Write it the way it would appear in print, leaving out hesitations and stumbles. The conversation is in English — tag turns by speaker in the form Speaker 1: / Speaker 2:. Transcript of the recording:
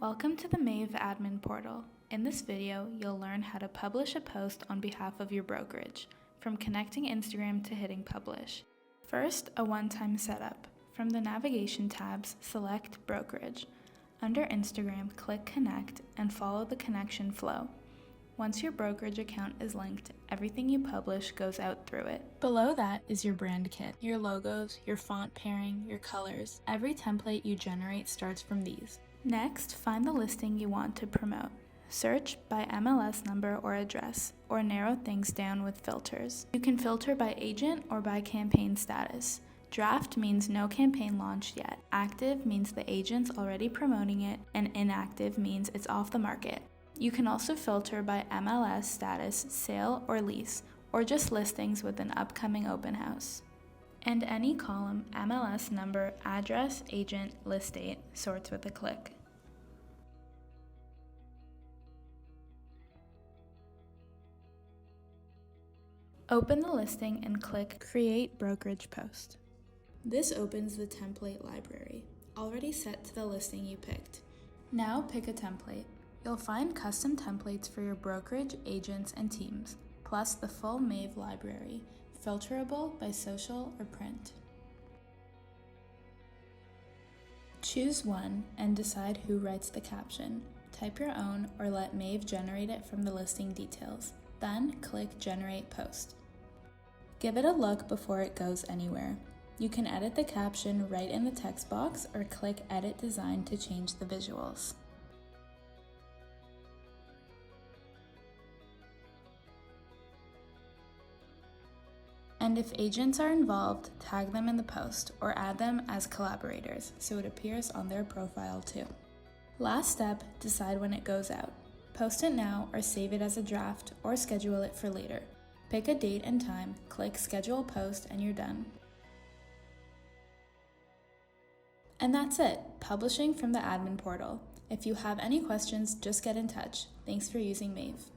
Speaker 1: Welcome to the Mave admin portal. In this video, you'll learn how to publish a post on behalf of your brokerage, from connecting Instagram to hitting publish. First, a one-time setup. From the navigation tabs, select Brokerage. Under Instagram, click Connect and follow the connection flow. Once your brokerage account is linked, everything you publish goes out through it. Below that is your brand kit, your logos, your font pairing, your colors. Every template you generate starts from these. Next, find the listing you want to promote. Search by MLS number or address, or narrow things down with filters. You can filter by agent or by campaign status. Draft means no campaign launched yet. Active means the agent's already promoting it, and inactive means it's off the market. You can also filter by MLS status, sale, or lease, or just listings with an upcoming open house. And any column, MLS number, address, agent, list date, sorts with a click. Open the listing and click Create Brokerage Post. This opens the template library, already set to the listing you picked. Now pick a template. You'll find custom templates for your brokerage, agents, and teams, plus the full Mave library, filterable by social or print. Choose one and decide who writes the caption. Type your own or let Mave generate it from the listing details. Then click Generate Post. Give it a look before it goes anywhere. You can edit the caption right in the text box or click Edit Design to change the visuals. And if agents are involved, tag them in the post or add them as collaborators so it appears on their profile too. Last step, decide when it goes out. Post it now or save it as a draft or schedule it for later. Pick a date and time, click Schedule Post, and you're done. And that's it, publishing from the admin portal. If you have any questions, just get in touch. Thanks for using Mave.